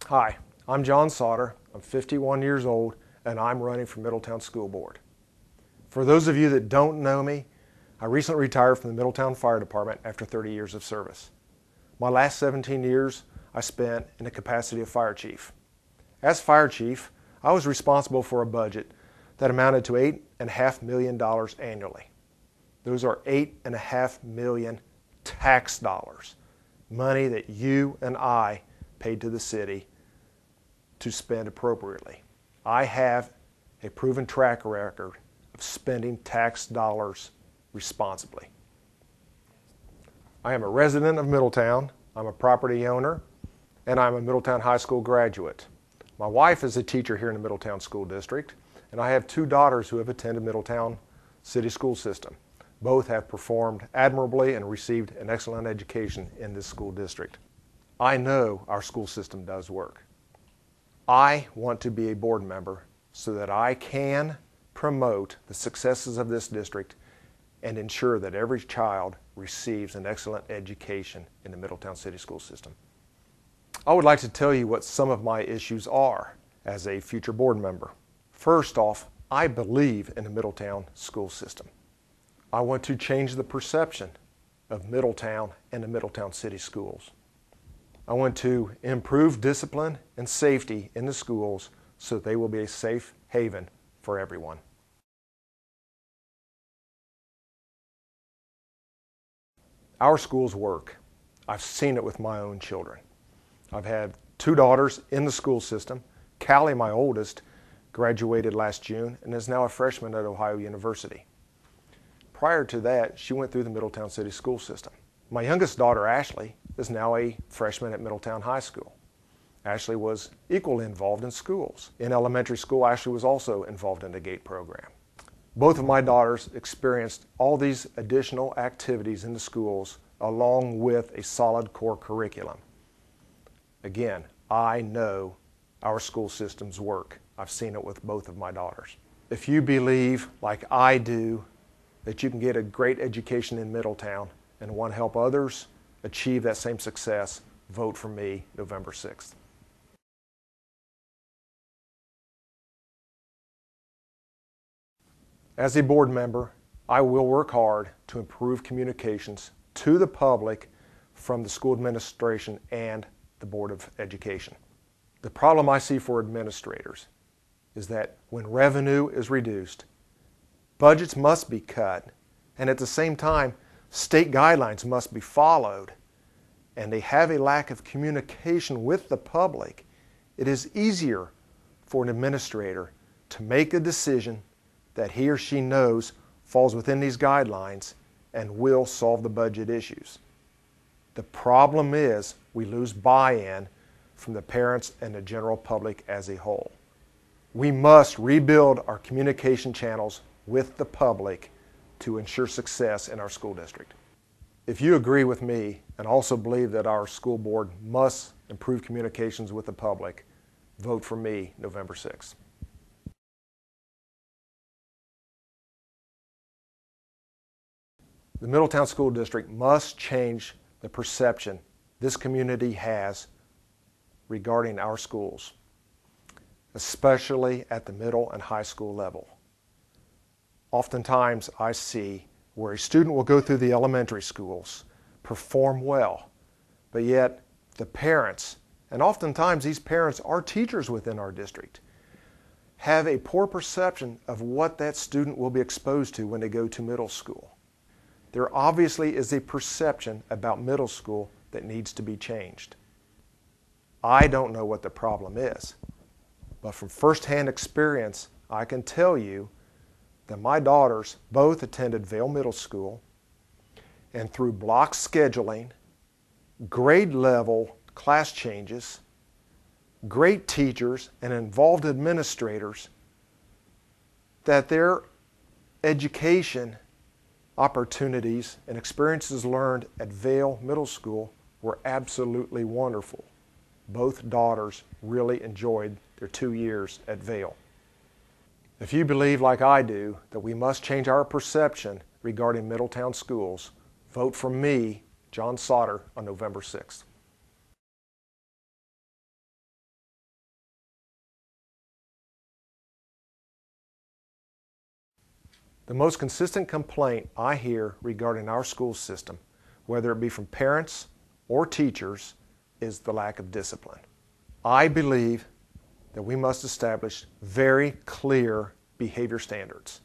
Hi, I'm John Sauter. I'm 51 years old and I'm running for Middletown School Board. For those of you that don't know me, I recently retired from the Middletown Fire Department after 30 years of service. My last 17 years I spent in the capacity of fire chief. As fire chief, I was responsible for a budget that amounted to $8.5 million annually. Those are $8.5 million tax dollars, money that you and I paid to the city to spend appropriately. I have a proven track record of spending tax dollars responsibly. I am a resident of Middletown, I'm a property owner, and I'm a Middletown High School graduate. My wife is a teacher here in the Middletown School District, and I have two daughters who have attended Middletown City School System. Both have performed admirably and received an excellent education in this school district. I know our school system does work. I want to be a board member so that I can promote the successes of this district and ensure that every child receives an excellent education in the Middletown City School System. I would like to tell you what some of my issues are as a future board member. First off, I believe in the Middletown school system. I want to change the perception of Middletown and the Middletown City Schools. I want to improve discipline and safety in the schools so that they will be a safe haven for everyone. Our schools work. I've seen it with my own children. I've had two daughters in the school system. Callie, my oldest, graduated last June and is now a freshman at Ohio University. Prior to that, she went through the Middletown City School System. My youngest daughter, Ashley, is now a freshman at Middletown High School. Ashley was equally involved in schools. In elementary school, Ashley was also involved in the GATE program. Both of my daughters experienced all these additional activities in the schools along with a solid core curriculum. Again, I know our school systems work. I've seen it with both of my daughters. If you believe, like I do, that you can get a great education in Middletown and want to help others achieve that same success, vote for me November 6th. As a board member, I will work hard to improve communications to the public from the school administration and the Board of Education. The problem I see for administrators is that when revenue is reduced, budgets must be cut, and at the same time, state guidelines must be followed, and they have a lack of communication with the public. It is easier for an administrator to make a decision that he or she knows falls within these guidelines and will solve the budget issues. The problem is we lose buy-in from the parents and the general public as a whole. We must rebuild our communication channels with the public to ensure success in our school district. If you agree with me and also believe that our school board must improve communications with the public, vote for me November 6th. The Middletown School District must change the perception this community has regarding our schools, especially at the middle and high school level. Oftentimes I see where a student will go through the elementary schools, perform well, but yet the parents, and oftentimes these parents are teachers within our district, have a poor perception of what that student will be exposed to when they go to middle school. There obviously is a perception about middle school that needs to be changed. I don't know what the problem is, but from firsthand experience, I can tell you that my daughters both attended Vail Middle School, and through block scheduling, grade level class changes, great teachers and involved administrators, that their education opportunities and experiences learned at Vail Middle School were absolutely wonderful. Both daughters really enjoyed their 2 years at Vail. If you believe, like I do, that we must change our perception regarding Middletown schools, vote for me, John Sauter, on November 6th. The most consistent complaint I hear regarding our school system, whether it be from parents or teachers, is the lack of discipline. I believe that we must establish very clear behavior standards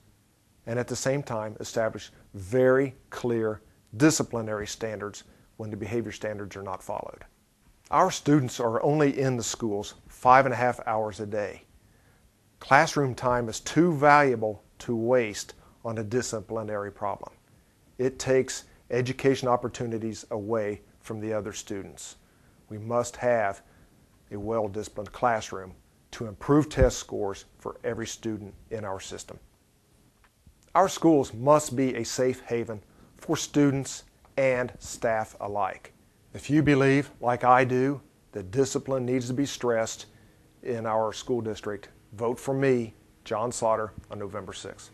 and at the same time establish very clear disciplinary standards when the behavior standards are not followed. Our students are only in the schools 5.5 hours a day. Classroom time is too valuable to waste on a disciplinary problem. It takes education opportunities away from the other students. We must have a well-disciplined classroom to improve test scores for every student in our system. Our schools must be a safe haven for students and staff alike. If you believe, like I do, that discipline needs to be stressed in our school district, vote for me, John Sauter, on November 6th.